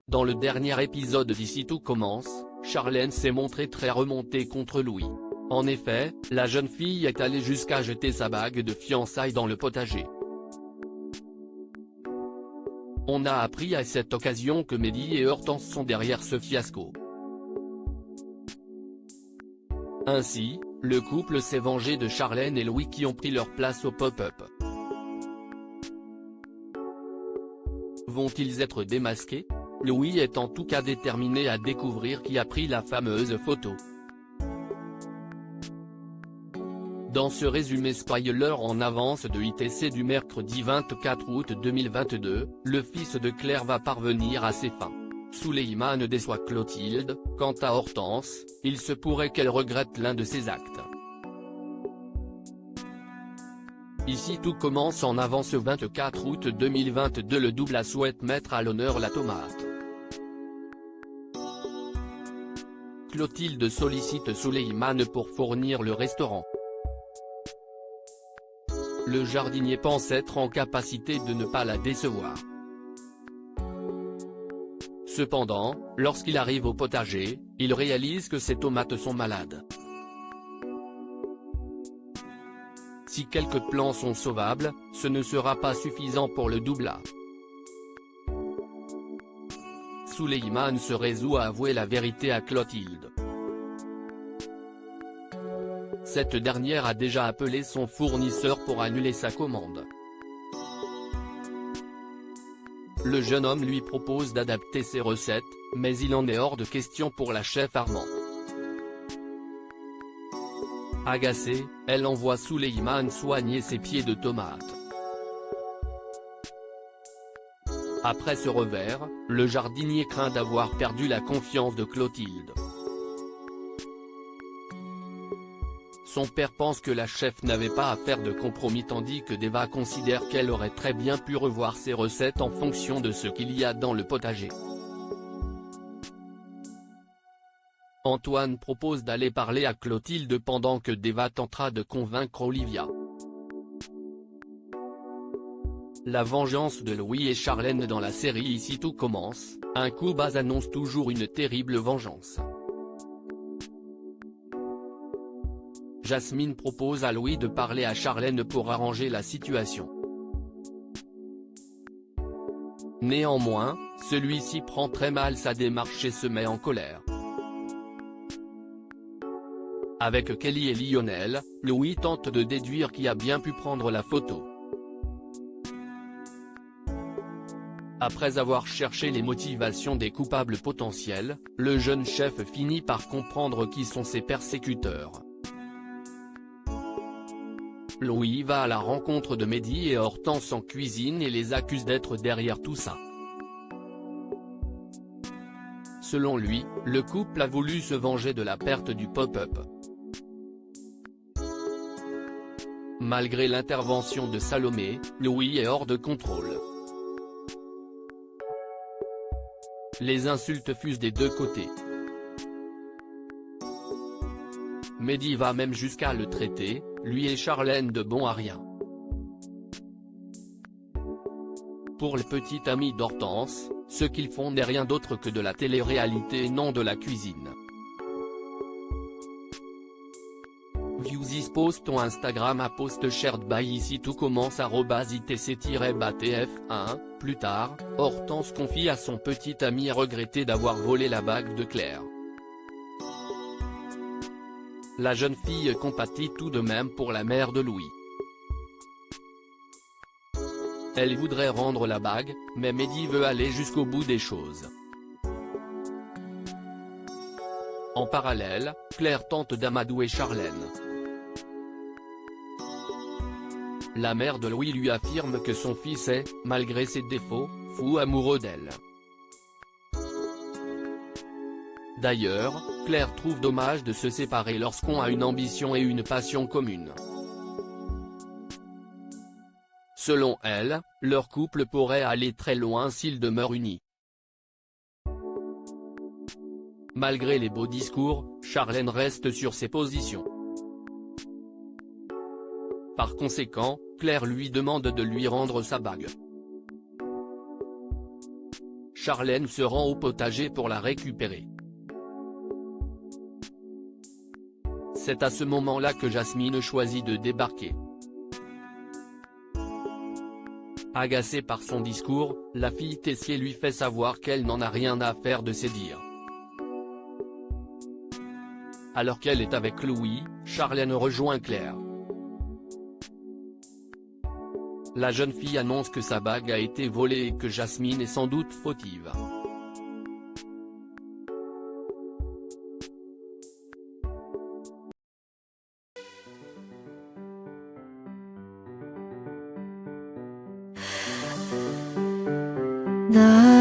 Dans le dernier épisode d'Ici tout commence, Charlène s'est montrée très remontée contre Louis. En effet, la jeune fille est allée jusqu'à jeter sa bague de fiançailles dans le potager. On a appris à cette occasion que Mehdi et Hortense sont derrière ce fiasco. Ainsi, le couple s'est vengé de Charlène et Louis qui ont pris leur place au pop-up. Vont-ils être démasqués? Louis est en tout cas déterminé à découvrir qui a pris la fameuse photo. Dans ce résumé spoiler en avance de ITC du mercredi 24 août 2022, le fils de Claire va parvenir à ses fins. Souleymane déçoit Clotilde. Quant à Hortense, il se pourrait qu'elle regrette l'un de ses actes. Ici tout commence en avance 24 août 2022. Le Doubla souhaite mettre à l'honneur la tomate. Clotilde sollicite Souleymane pour fournir le restaurant. Le jardinier pense être en capacité de ne pas la décevoir. Cependant, lorsqu'il arrive au potager, il réalise que ses tomates sont malades. Si quelques plants sont sauvables, ce ne sera pas suffisant pour le Doubla. Souleymane se résout à avouer la vérité à Clotilde. Cette dernière a déjà appelé son fournisseur pour annuler sa commande. Le jeune homme lui propose d'adapter ses recettes, mais il en est hors de question pour la chef Armand. Agacée, elle envoie Souleymane soigner ses pieds de tomates. Après ce revers, le jardinier craint d'avoir perdu la confiance de Clotilde. Son père pense que la chef n'avait pas à faire de compromis tandis que Deva considère qu'elle aurait très bien pu revoir ses recettes en fonction de ce qu'il y a dans le potager. Antoine propose d'aller parler à Clotilde pendant que Deva tentera de convaincre Olivia. La vengeance de Louis et Charlène dans la série Ici tout commence, un coup bas annonce toujours une terrible vengeance. Jasmine propose à Louis de parler à Charlène pour arranger la situation. Néanmoins, celui-ci prend très mal sa démarche et se met en colère. Avec Kelly et Lionel, Louis tente de déduire qui a bien pu prendre la photo. Après avoir cherché les motivations des coupables potentiels, le jeune chef finit par comprendre qui sont ses persécuteurs. Louis va à la rencontre de Mehdi et Hortense en cuisine et les accuse d'être derrière tout ça. Selon lui, le couple a voulu se venger de la perte du pop-up. Malgré l'intervention de Salomé, Louis est hors de contrôle. Les insultes fusent des deux côtés. Mehdi va même jusqu'à le traiter, lui et Charlène de bon à rien. Pour le petit ami d'Hortense, ce qu'ils font n'est rien d'autre que de la télé-réalité et non de la cuisine. Views is post ton Instagram à post shared by Ici tout commence @itc-batf1. Plus tard, Hortense confie à son petit ami regretter d'avoir volé la bague de Claire. La jeune fille compatit tout de même pour la mère de Louis. Elle voudrait rendre la bague, mais Mehdi veut aller jusqu'au bout des choses. En parallèle, Claire tente d'amadouer Charlène. La mère de Louis lui affirme que son fils est, malgré ses défauts, fou amoureux d'elle. D'ailleurs, Claire trouve dommage de se séparer lorsqu'on a une ambition et une passion commune. Selon elle, leur couple pourrait aller très loin s'ils demeurent unis. Malgré les beaux discours, Charlène reste sur ses positions. Par conséquent, Claire lui demande de lui rendre sa bague. Charlène se rend au potager pour la récupérer. C'est à ce moment-là que Jasmine choisit de débarquer. Agacée par son discours, la fille Tessier lui fait savoir qu'elle n'en a rien à faire de ses dires. Alors qu'elle est avec Louis, Charlène rejoint Claire. La jeune fille annonce que sa bague a été volée et que Jasmine est sans doute fautive. 나